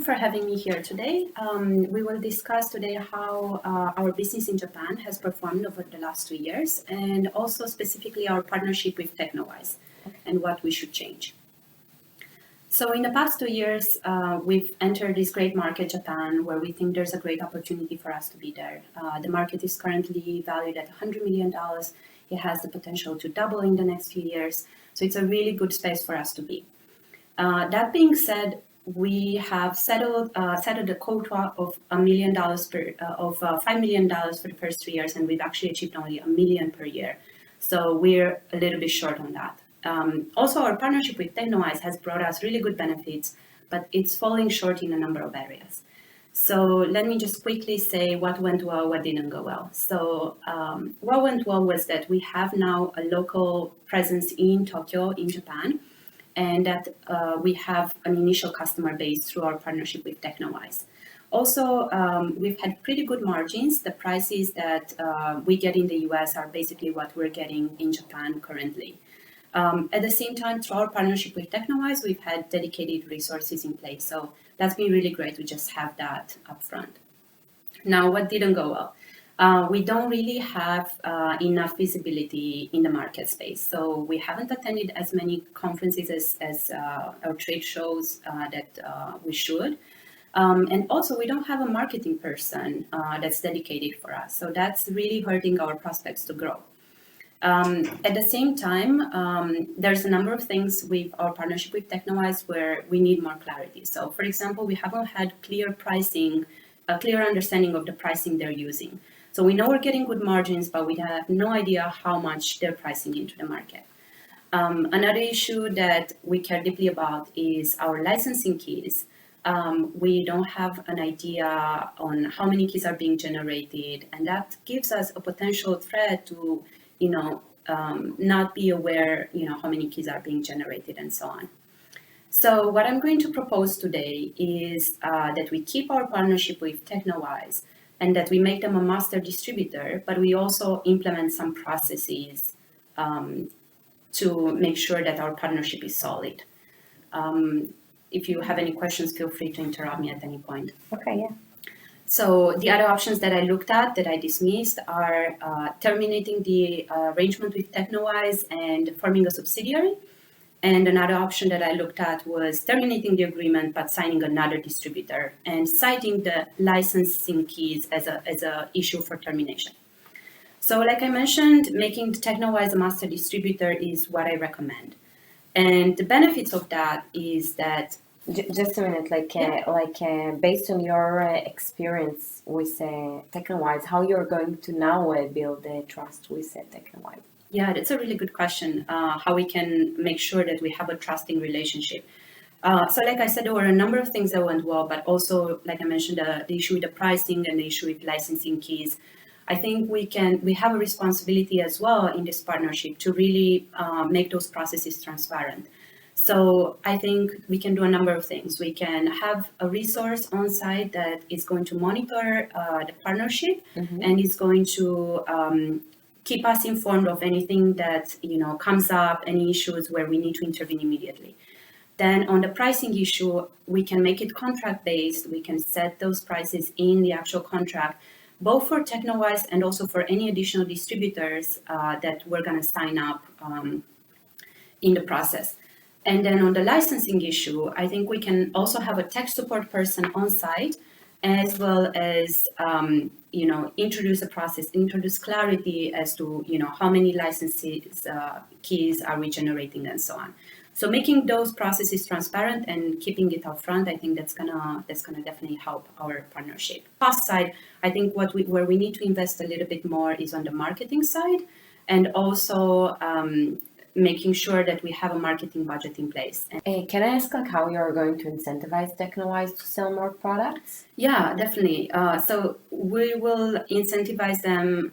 For having me here today. We will discuss today how our business in Japan has performed over the last 2 years, and also specifically our partnership with TechnoWise and what we should change. So in the past 2 years, we've entered this great market, Japan, where we think there's a great opportunity for us to be there. The market is currently valued at $100 million. It has the potential to double in the next few years. So it's a really good space for us to be. That being said, we have settled a quota of $5 million for the first 3 years, and we've actually achieved only $1 million per year. So we're a little bit short on that. Also, our partnership with TechnoWise has brought us really good benefits, but it's falling short in a number of areas. So let me just quickly say what went well, what didn't go well. So what went well was that we have now a local presence in Tokyo, in Japan, and that we have an initial customer base through our partnership with TechnoWise. Also, we've had pretty good margins. The prices that we get in the US are basically what we're getting in Japan currently. At the same time, through our partnership with TechnoWise, we've had dedicated resources in place. So that's been really great to just have that upfront. Now, what didn't go well? We don't really have enough visibility in the market space. So we haven't attended as many conferences as or trade shows that we should. And also, we don't have a marketing person that's dedicated for us. So that's really hurting our prospects to grow. At the same time, there's a number of things with our partnership with TechnoWise where we need more clarity. So, for example, we haven't had clear pricing, a clear understanding of the pricing they're using. So we know we're getting good margins, but we have no idea how much they're pricing into the market. Another issue that we care deeply about is our licensing keys. We don't have an idea on how many keys are being generated, and that gives us a potential threat to not be aware, how many keys are being generated and so on. So what I'm going to propose today is that we keep our partnership with TechnoWise and that we make them a master distributor, but we also implement some processes to make sure that our partnership is solid. If you have any questions, feel free to interrupt me at any point. Okay, yeah. So the other options that I looked at, that I dismissed, are terminating the arrangement with TechnoWise and forming a subsidiary. And another option that I looked at was terminating the agreement but signing another distributor and citing the licensing keys as a issue for termination. So like I mentioned, making TechnoWise a master distributor is what I recommend. And the benefits of that is that just a minute, based on your experience with TechnoWise, how you're going to now build the trust with TechnoWise? Yeah, that's a really good question, how we can make sure that we have a trusting relationship. So like I said, there were a number of things that went well, but also, like I mentioned, the issue with the pricing and the issue with licensing keys. I think we have a responsibility as well in this partnership to really make those processes transparent. So I think we can do a number of things. We can have a resource on site that is going to monitor the partnership and is going to keep us informed of anything that comes up, any issues where we need to intervene immediately. Then on the pricing issue, we can make it contract-based. We can set those prices in the actual contract, both for TechnoWise and also for any additional distributors that we're going to sign up in the process. And then on the licensing issue, I think we can also have a tech support person on site, as well as introduce a process, introduce clarity as to how many licenses keys are we generating and so on. So making those processes transparent and keeping it up front, I think that's gonna definitely help our partnership. Cost side, I think where we need to invest a little bit more is on the marketing side, and also making sure that we have a marketing budget in place. Can I ask how you're going to incentivize TechnoWise to sell more products? Yeah, definitely. So we will incentivize them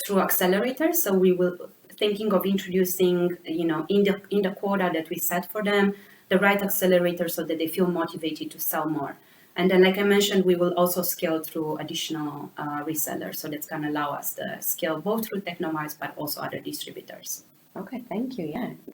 through accelerators. So we will thinking of introducing, in the quota that we set for them, the right accelerator so that they feel motivated to sell more. And then, like I mentioned, we will also scale through additional resellers. So that's going to allow us to scale both through TechnoWise, but also other distributors. Okay, thank you. Yeah.